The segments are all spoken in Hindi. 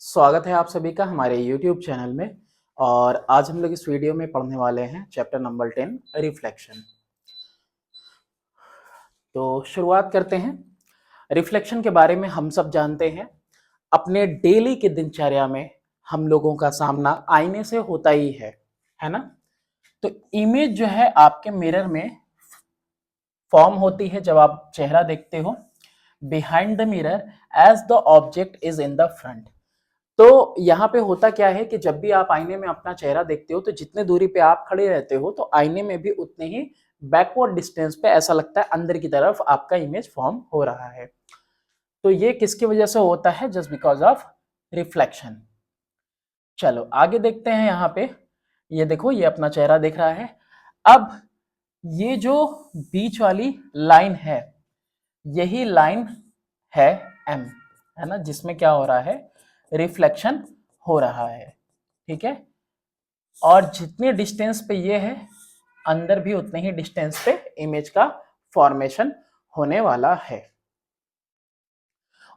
स्वागत है आप सभी का हमारे YouTube चैनल में। और आज हम लोग इस वीडियो में पढ़ने वाले हैं चैप्टर नंबर 10 रिफ्लेक्शन। तो शुरुआत करते हैं। रिफ्लेक्शन के बारे में हम सब जानते हैं, अपने डेली के दिनचर्या में हम लोगों का सामना आईने से होता ही है ना। तो इमेज जो है आपके मिरर में फॉर्म होती है जब आप चेहरा देखते हो behind the mirror as the object is in the front. तो यहाँ पे होता क्या है कि जब भी आप आईने में अपना चेहरा देखते हो तो जितने दूरी पे आप खड़े रहते हो तो आईने में भी उतने ही बैकवर्ड डिस्टेंस पे ऐसा लगता है अंदर की तरफ आपका इमेज फॉर्म हो रहा है। तो ये किसकी वजह से होता है? Just because of reflection. चलो आगे देखते हैं। यहाँ पे ये देखो, ये अपना चेहरा दिख रहा है। अब ये जो बीच वाली लाइन है, यही लाइन है एम, है ना, जिसमें क्या हो रहा है? रिफ्लेक्शन हो रहा है। ठीक है। और जितने डिस्टेंस पे ये है, अंदर भी उतने ही डिस्टेंस पे इमेज का फॉर्मेशन होने वाला है।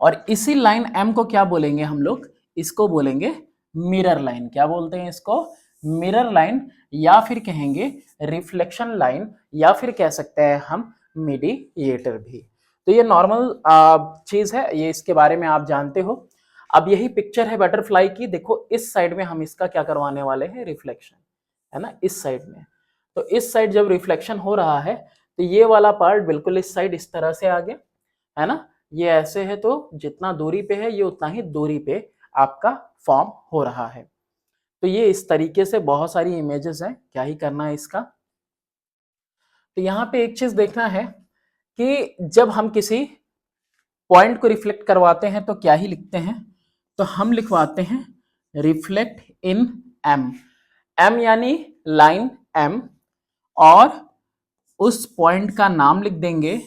और इसी लाइन एम को क्या बोलेंगे हम लोग? इसको बोलेंगे मिरर लाइन। क्या बोलते हैं इसको? मिरर लाइन, या फिर कहेंगे रिफ्लेक्शन लाइन, या फिर कह सकते हैं हम मीडिएटर भी। तो ये नॉर्मल चीज है, ये इसके बारे में आप जानते हो। अब यही पिक्चर है बटरफ्लाई की। देखो इस साइड में हम इसका क्या करवाने वाले हैं? रिफ्लेक्शन, है ना, इस साइड में। तो इस साइड जब रिफ्लेक्शन हो रहा है तो ये वाला पार्ट बिल्कुल इस साइड इस तरह से आ गया, है ना। ये ऐसे है तो जितना दूरी पे है ये उतना ही दूरी पे आपका फॉर्म हो रहा है। तो ये इस तरीके से बहुत सारी इमेजेस हैं। क्या ही करना है इसका? तो यहाँ पे एक चीज देखना है कि जब हम किसी पॉइंट को रिफ्लेक्ट करवाते हैं तो क्या ही लिखते हैं? तो हम लिखवाते हैं रिफ्लेक्ट इन एम। एम यानी लाइन एम, और उस पॉइंट का नाम लिख देंगे,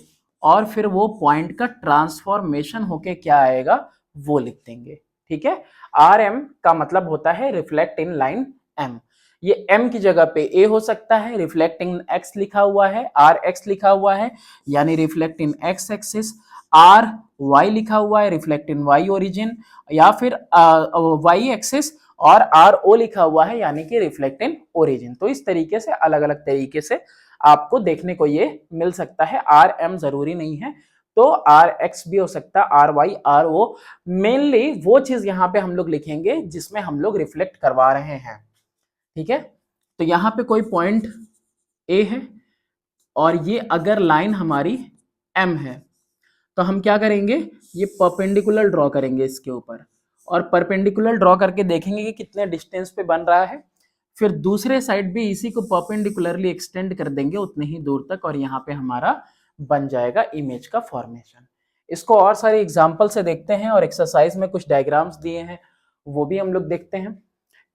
और फिर वो पॉइंट का ट्रांसफॉर्मेशन होके क्या आएगा वो लिख देंगे। ठीक है। आर एम का मतलब होता है रिफ्लेक्ट इन लाइन एम। ये एम की जगह पे ए हो सकता है, रिफ्लेक्ट इन एक्स लिखा हुआ है, आर एक्स लिखा हुआ है यानी reflect in x axis, R y लिखा हुआ है रिफ्लेक्ट इन वाई ओरिजिन, या फिर वाई एक्सिस और आर ओ लिखा हुआ है यानी कि रिफ्लेक्ट इन ओरिजिन। तो इस तरीके से अलग अलग तरीके से आपको देखने को ये मिल सकता है। आर एम जरूरी नहीं है, तो आर एक्स भी हो सकता है, R y, R O. Mainly वो चीज यहाँ पे हम लोग लिखेंगे जिसमें हम लोग रिफ्लेक्ट करवा रहे हैं। ठीक है। तो यहाँ पे कोई पॉइंट ए है और ये अगर लाइन हमारी एम है तो हम क्या करेंगे? ये परपेंडिकुलर ड्रॉ करेंगे इसके ऊपर, और परपेंडिकुलर ड्रॉ करके देखेंगे कि कितने डिस्टेंस पे बन रहा है। फिर दूसरे साइड भी इसी को परपेंडिकुलरली एक्सटेंड कर देंगे उतने ही दूर तक, और यहाँ पे हमारा बन जाएगा इमेज का फॉर्मेशन। इसको और सारे एग्जाम्पल से देखते हैं, और एक्सरसाइज में कुछ डायग्राम्स दिए हैं वो भी हम लोग देखते हैं।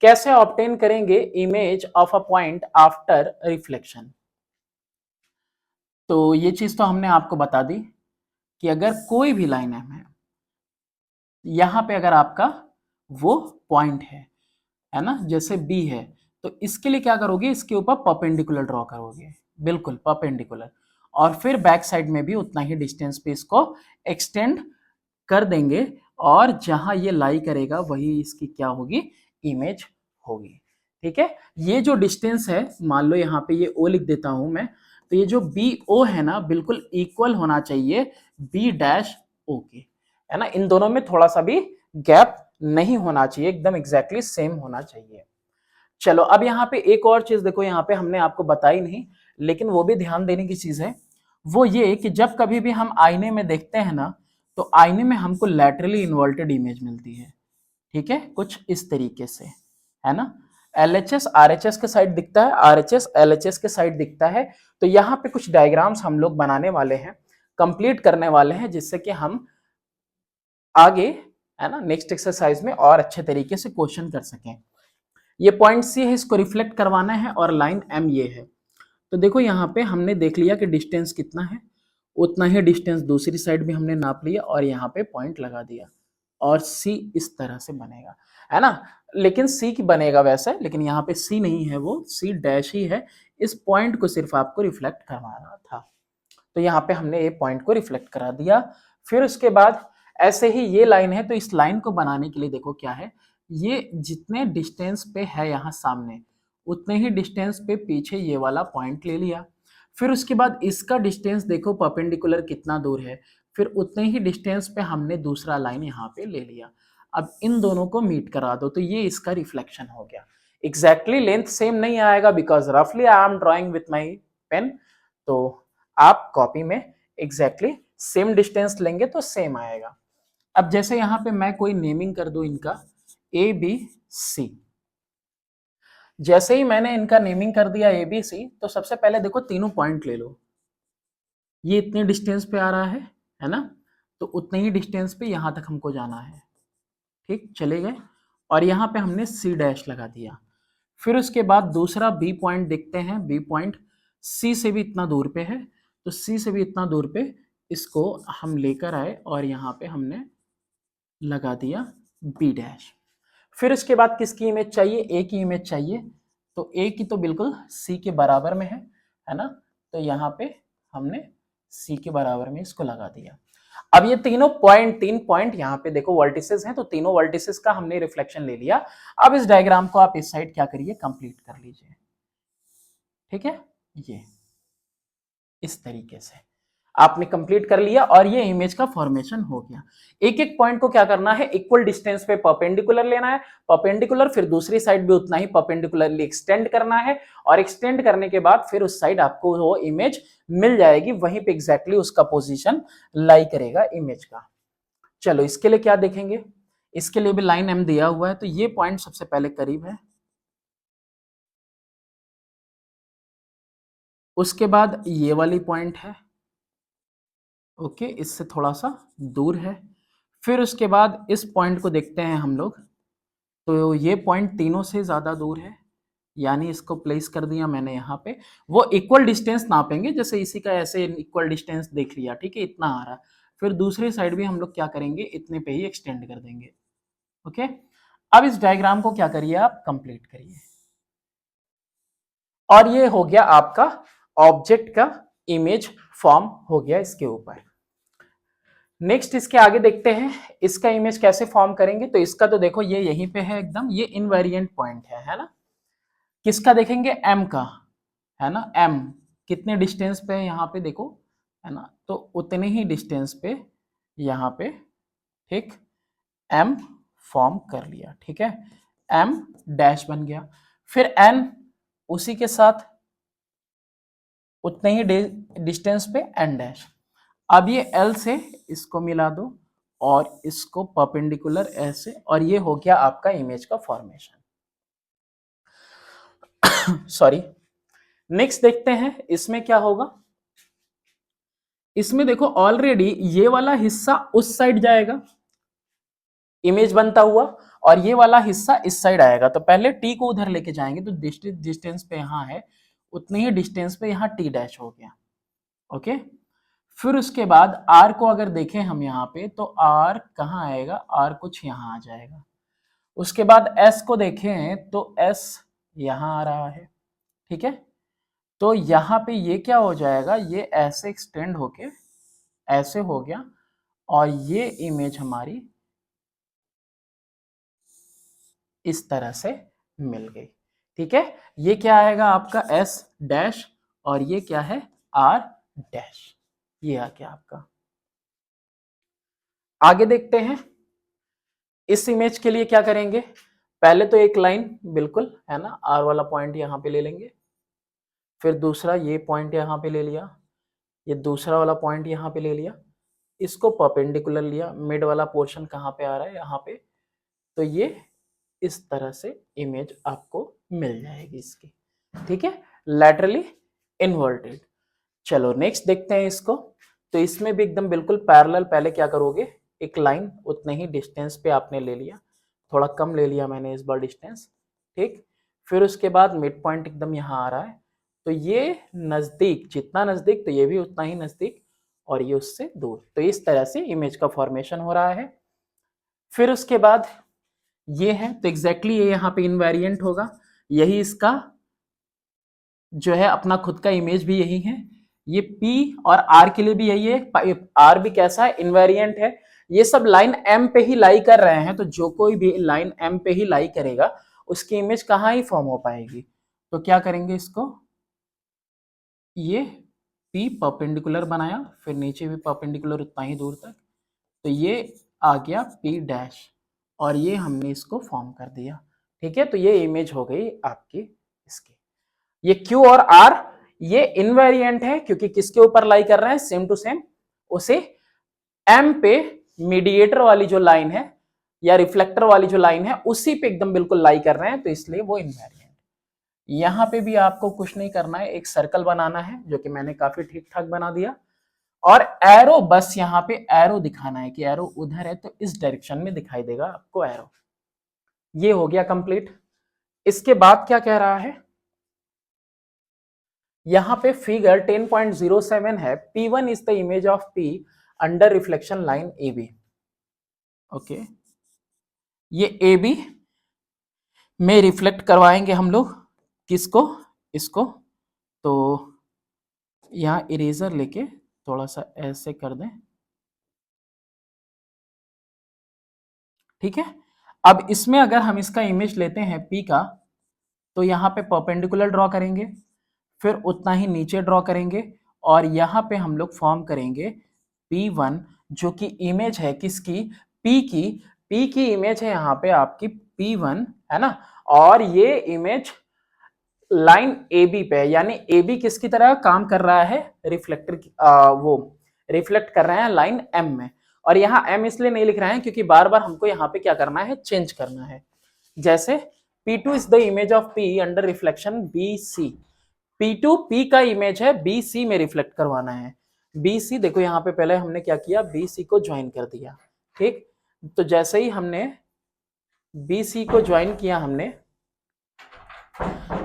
कैसे ऑब्टेन करेंगे image of a point after reflection? तो ये चीज तो हमने आपको बता दी कि अगर कोई भी लाइन है, यहां पे अगर आपका वो पॉइंट है ना, जैसे बी है, तो इसके लिए क्या करोगे? इसके ऊपर परपेंडिकुलर ड्रॉ करोगे, बिल्कुल परपेंडिकुलर, और फिर बैक साइड में भी उतना ही डिस्टेंस पे इसको एक्सटेंड कर देंगे, और जहां ये लाई करेगा वही इसकी क्या होगी? इमेज होगी। ठीक है। ये जो डिस्टेंस है, मान लो यहाँ पे ये ओ लिख देता हूं मैं, तो ये जो बी ओ है ना, बिल्कुल इक्वल होना चाहिए बी डैश ओ के, है ना। इन दोनों में थोड़ा सा भी गैप नहीं होना चाहिए, एकदम एग्जैक्टली सेम होना चाहिए। चलो अब यहाँ पे एक और चीज देखो, यहाँ पे हमने आपको बताई नहीं लेकिन वो भी ध्यान देने की चीज है। वो ये कि जब कभी भी हम आईने में देखते हैं ना, तो आईने में हमको लैटरली इन्वर्टेड इमेज मिलती है। ठीक है, कुछ इस तरीके से, है ना। LHS RHS के साइड दिखता है, RHS LHS के साइड दिखता है। तो यहाँ पे कुछ डायग्राम्स हम लोग बनाने वाले हैं, कंप्लीट करने वाले हैं, जिससे कि हम आगे, है ना, नेक्स्ट एक्सरसाइज में और अच्छे तरीके से क्वेश्चन कर सकें। ये पॉइंट सी है, इसको रिफ्लेक्ट करवाना है, और लाइन एम ये है। तो देखो यहाँ पे हमने देख लिया कि डिस्टेंस कितना है, उतना ही डिस्टेंस दूसरी साइड भी हमने नाप लिया और यहाँ पे पॉइंट लगा दिया, और सी इस तरह से बनेगा, है ना। लेकिन सी की बनेगा वैसे, लेकिन यहाँ पे सी नहीं है, वो सी डैश ही है। इस पॉइंट को सिर्फ आपको रिफ्लेक्ट करवाना था, तो यहाँ पे हमने ये पॉइंट को रिफ्लेक्ट करा दिया। फिर उसके बाद ऐसे ही ये लाइन है, तो इस लाइन को बनाने के लिए देखो क्या है, ये जितने डिस्टेंस पे है यहाँ सामने उतने ही डिस्टेंस पे पीछे ये वाला पॉइंट ले लिया। फिर उसके बाद इसका डिस्टेंस देखो परपेंडिकुलर कितना दूर है, फिर उतने ही डिस्टेंस पे हमने दूसरा लाइन यहाँ पे ले लिया। अब इन दोनों को मीट करा दो तो ये इसका रिफ्लेक्शन हो गया। एग्जैक्टली लेंथ सेम नहीं आएगा बिकॉज रफली I am drawing with my pen, तो आप कॉपी में एग्जैक्टली सेम डिस्टेंस लेंगे तो सेम आएगा। अब जैसे यहाँ पे मैं कोई नेमिंग कर दूं इनका ए बी सी, जैसे ही मैंने इनका नेमिंग कर दिया ए बी सी, तो सबसे पहले देखो तीनों पॉइंट ले लो, ये इतने डिस्टेंस पे आ रहा है ना, तो उतने ही डिस्टेंस पे यहां तक हमको जाना है। ठीक, चले गए और यहाँ पे हमने सी डैश लगा दिया। फिर उसके बाद दूसरा बी पॉइंट देखते हैं, बी पॉइंट सी से भी इतना दूर पे है, तो सी से भी इतना दूर पे इसको हम लेकर आए और यहाँ पे हमने लगा दिया बी डैश। फिर उसके बाद किसकी इमेज चाहिए, ए की इमेज चाहिए, तो ए की तो बिल्कुल सी के बराबर में है ना, तो यहाँ पे हमने सी के बराबर में इसको लगा दिया। अब ये तीनों पॉइंट, 3 पॉइंट यहाँ पे देखो वर्टिसेस हैं, तो तीनों वर्टिसेस का हमने रिफ्लेक्शन ले लिया। अब इस डायग्राम को आप इस साइड क्या करिए, कंप्लीट कर लीजिए। ठीक है, ये इस तरीके से आपने कंप्लीट कर लिया और ये इमेज का फॉर्मेशन हो गया। एक एक पॉइंट को क्या करना है, इक्वल डिस्टेंस पे परपेंडिकुलर लेना है, परपेंडिकुलर फिर दूसरी साइड भी उतना ही परपेंडिकुलरली एक्सटेंड करना है, और एक्सटेंड करने के बाद फिर उस साइड आपको वो इमेज मिल जाएगी, वहीं पे एग्जैक्टली उसका पोजीशन लाई करेगा इमेज का। चलो इसके लिए क्या देखेंगे, इसके लिए भी लाइन एम दिया हुआ है, तो ये पॉइंट सबसे पहले करीब है, उसके बाद ये वाली पॉइंट है, ओके, इससे थोड़ा सा दूर है। फिर उसके बाद इस पॉइंट को देखते हैं हम लोग, तो ये पॉइंट तीनों से ज्यादा दूर है, यानी इसको प्लेस कर दिया मैंने यहाँ पे। वो इक्वल डिस्टेंस नापेंगे, जैसे इसी का ऐसे इक्वल डिस्टेंस देख लिया, ठीक है, इतना आ रहा है, फिर दूसरी साइड भी हम लोग क्या करेंगे, इतने पे ही एक्सटेंड कर देंगे। ओके, अब इस डायग्राम को क्या करिए, आप कंप्लीट करिए, और ये हो गया आपका ऑब्जेक्ट का इमेज फॉर्म हो गया इसके ऊपर। नेक्स्ट इसके आगे देखते हैं इसका इमेज कैसे फॉर्म करेंगे। तो इसका तो देखो ये यहीं पे है एकदम, ये इनवेरिएंट पॉइंट है ना। किसका देखेंगे, एम का, है ना, एम कितने डिस्टेंस पे है यहाँ पे देखो, है ना, तो उतने ही डिस्टेंस पे यहाँ पे, ठीक, एम फॉर्म कर लिया, ठीक है, एम डैश बन गया। फिर एन उसी के साथ उतने ही डिस्टेंस पे एन डैश। अब ये एल से इसको मिला दो और इसको परपेंडिकुलर ऐसे, और ये हो गया आपका इमेज का फॉर्मेशन। सॉरी, नेक्स्ट देखते हैं इसमें क्या होगा। इसमें देखो ऑलरेडी ये वाला हिस्सा उस साइड जाएगा इमेज बनता हुआ, और ये वाला हिस्सा इस साइड आएगा, तो पहले टी को उधर लेके जाएंगे, तो डिस्टेंस पे यहाँ है उतने ही डिस्टेंस पे यहाँ टी डैश हो गया। ओके, फिर उसके बाद आर को अगर देखें हम यहाँ पे, तो आर कहाँ आएगा, आर कुछ यहाँ आ जाएगा। उसके बाद एस को देखें तो एस यहाँ आ रहा है, ठीक है, तो यहाँ पे ये क्या हो जाएगा, ये ऐसे एक्सटेंड होके ऐसे हो गया, और ये इमेज हमारी इस तरह से मिल गई। ठीक है, ये क्या आएगा आपका एस डैश, और ये क्या है आर डैश, ये आ गया आपका। आगे देखते हैं इस इमेज के लिए क्या करेंगे। पहले तो एक लाइन बिल्कुल, है ना, आर वाला पॉइंट यहाँ पे ले लेंगे, फिर दूसरा ये पॉइंट यहाँ पे ले लिया, ये दूसरा वाला पॉइंट यहाँ पे ले लिया, इसको परपेंडिकुलर लिया, मिड वाला पोर्शन कहाँ पे आ रहा है यहाँ पे, तो ये इस तरह से इमेज आपको मिल जाएगी इसकी। ठीक है, लैटरली इन्वर्टेड। चलो नेक्स्ट देखते हैं इसको। तो इसमें भी एकदम बिल्कुल पैरेलल, पहले क्या करोगे, एक लाइन उतने ही डिस्टेंस पे आपने ले लिया, थोड़ा कम ले लिया मैंने इस बार डिस्टेंस, ठीक, फिर उसके बाद मिड पॉइंट एकदम यहाँ आ रहा है, तो ये नजदीक, जितना नजदीक तो ये भी उतना ही नजदीक, और ये उससे दूर, तो इस तरह से इमेज का फॉर्मेशन हो रहा है। फिर उसके बाद ये है, तो एग्जैक्टली ये यहाँ पे इनवेरिएंट होगा, यही इसका जो है अपना खुद का इमेज भी यही है, ये P और R के लिए भी यही है। R भी कैसा है, इनवेरिएंट है, ये सब लाइन एम पे ही लाई कर रहे हैं, तो जो कोई भी लाइन एम पे ही लाई करेगा उसकी इमेज कहाँ ही फॉर्म हो पाएगी। तो क्या करेंगे, इसको ये P परपेंडिकुलर बनाया, फिर नीचे भी परपेंडिकुलर उतना ही दूर तक, तो ये आ गया P डैश, और ये हमने इसको फॉर्म कर दिया। ठीक है, तो ये इमेज हो गई आपकी इसकी। ये Q और R ये इनवेरिएंट है, क्योंकि किसके ऊपर लाई कर रहे हैं, सेम टू सेम उसे M पे मीडिएटर वाली जो लाइन है या रिफ्लेक्टर वाली जो लाइन है उसी पे एकदम बिल्कुल लाई कर रहे हैं, तो इसलिए वो इनवेरिएंट। यहां पे भी आपको कुछ नहीं करना है, एक सर्कल बनाना है, जो कि मैंने काफी ठीक ठाक बना दिया, और एरो बस यहाँ पे एरो दिखाना है कि एरो उधर है तो इस डायरेक्शन में दिखाई देगा आपको एरो। ये हो गया कंप्लीट। इसके बाद क्या कह रहा है, यहां पे फिगर 10.07 है, P1 is the image of P under reflection line AB। Okay, ये AB में रिफ्लेक्ट करवाएंगे हम लोग, किसको, इसको। तो यहां इरेजर लेके थोड़ा सा ऐसे कर दें, ठीक है। अब इसमें अगर हम इसका इमेज लेते हैं P का, तो यहाँ पे परपेंडिकुलर ड्रॉ करेंगे, फिर उतना ही नीचे ड्रॉ करेंगे, और यहाँ पे हम लोग फॉर्म करेंगे P1, जो कि इमेज है किसकी, P की। P की इमेज है यहाँ पे आपकी P1, है ना, और ये इमेज लाइन AB पे, यानी AB किसकी तरह काम कर रहा है, रिफ्लेक्टर की, वो रिफ्लेक्ट कर रहे हैं लाइन M में। और यहाँ M इसलिए नहीं लिख रहे हैं क्योंकि बार बार हमको यहाँ पे क्या करना है, चेंज करना है। जैसे P2 is the image of P under reflection BC। P2 P का इमेज है, BC में रिफ्लेक्ट करवाना है। BC देखो यहाँ पे पहले हमने क्या किया, BC को ज्वाइन कर दिया, ठीक। तो जैसे ही हमने BC को ज्वाइन किया हमने,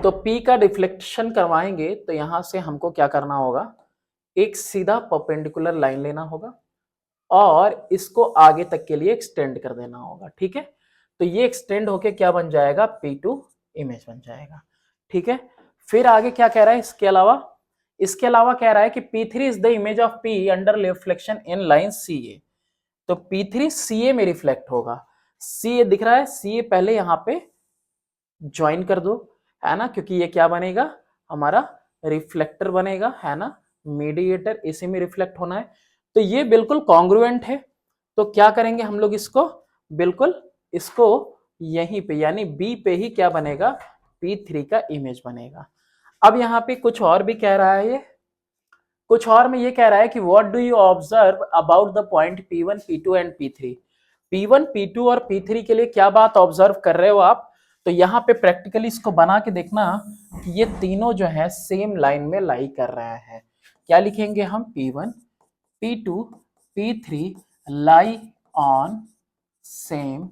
तो P का रिफ्लेक्शन करवाएंगे, तो यहां से हमको क्या करना होगा, एक सीधा परपेंडिकुलर लाइन लेना होगा और इसको आगे तक के लिए एक्सटेंड कर देना होगा, ठीक है। तो ये एक्सटेंड होके क्या बन जाएगा, P2 इमेज बन जाएगा, ठीक है। फिर आगे क्या कह रहा है, इसके अलावा कह रहा है कि P3 is the image of P under reflection in line CA। तो P3 CA में रिफ्लेक्ट होगा। CA दिख रहा है, CA पहले यहां पे ज्वाइन कर दो, है ना, क्योंकि ये क्या बनेगा, हमारा रिफ्लेक्टर बनेगा, है ना, मीडिएटर इसी में रिफ्लेक्ट होना है। तो ये बिल्कुल कॉन्ग्रुएंट है। तो क्या करेंगे हम लोग, इसको बिल्कुल इसको यहीं पे यानी बी पे ही क्या बनेगा, P3 का इमेज बनेगा। अब यहाँ पे कुछ और भी कह रहा है, ये कुछ और में ये कह रहा है कि what do you observe about the point P1, P2 and P3। P1, P2 और P3 के लिए क्या बात ऑब्जर्व कर रहे हो आप। तो यहाँ पे प्रैक्टिकली इसको बना के देखना कि ये तीनों जो है सेम लाइन में लाई कर रहे हैं। क्या लिखेंगे हम, P1, P2, P3 lie on same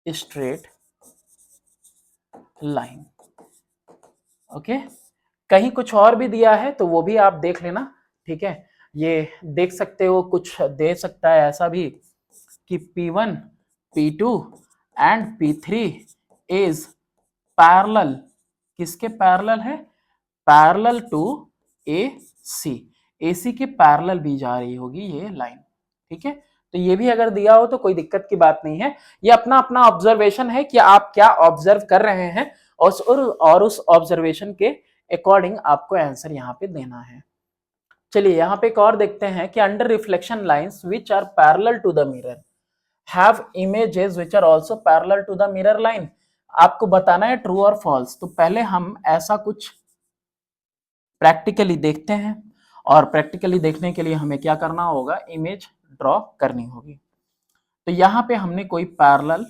straight line. Okay, कहीं कुछ और भी दिया है तो वो भी आप देख लेना, ठीक है। ये देख सकते हो, कुछ दे सकता है ऐसा भी कि P1, P2 and P3 is parallel, किसके पैरेलल है, पैरेलल टू AC। AC के पैरेलल भी जा रही होगी ये लाइन, ठीक है। तो ये भी अगर दिया हो तो कोई दिक्कत की बात नहीं है, ये अपना अपना ऑब्जर्वेशन है कि आप क्या ऑब्जर्व कर रहे हैं, और उस ऑब्जर्वेशन के अकॉर्डिंग आपको आंसर यहाँ पे देना है। चलिए यहाँ पे एक और देखते हैं कि under reflection lines which are parallel to the mirror have images which are also parallel to the mirror line. आपको बताना है ट्रू और फॉल्स। तो पहले हम ऐसा कुछ प्रैक्टिकली देखते हैं, और प्रैक्टिकली देखने के लिए हमें क्या करना होगा, इमेज ड्रॉ करनी होगी। तो यहाँ पे हमने कोई पैरेलल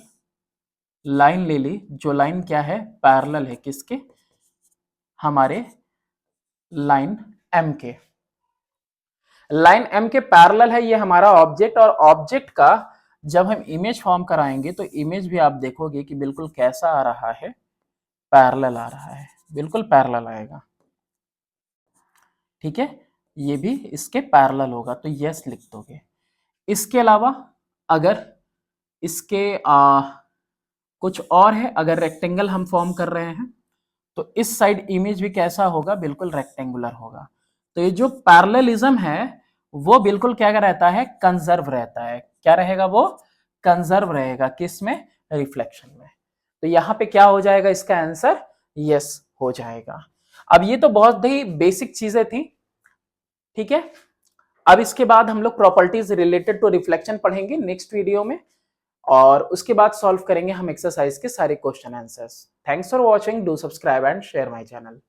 लाइन ले ली, जो लाइन क्या है, पैरेलल है किसके, हमारे लाइन M के, लाइन M के पैरेलल है ये हमारा ऑब्जेक्ट। और ऑब्जेक्ट का जब हम इमेज फॉर्म कराएंगे तो इमेज भी आप देखोगे कि बिल्कुल कैसा आ रहा है, पैरेलल आ रहा है, बिल्कुल पैरेलल आएगा, ठीक है। ये भी इसके पैरेलल होगा, तो यस लिख दोगे। इसके अलावा अगर इसके कुछ और है, अगर रेक्टेंगल हम फॉर्म कर रहे हैं तो इस साइड इमेज भी कैसा होगा, बिल्कुल रेक्टेंगुलर होगा। तो ये जो पैरेललिज्म है वो बिल्कुल क्या रहता है, कंजर्व रहता है। क्या रहेगा वो, कंजर्व रहेगा, किस में, रिफ्लेक्शन में। तो यहां पे क्या हो जाएगा इसका आंसर, यस हो जाएगा। अब ये तो बहुत ही बेसिक चीजें थी, ठीक है। अब इसके बाद हम लोग प्रॉपर्टीज रिलेटेड टू रिफ्लेक्शन पढ़ेंगे नेक्स्ट वीडियो में, और उसके बाद सॉल्व करेंगे हम एक्सरसाइज के सारे question answers. Thanks for watching, do subscribe and share my channel.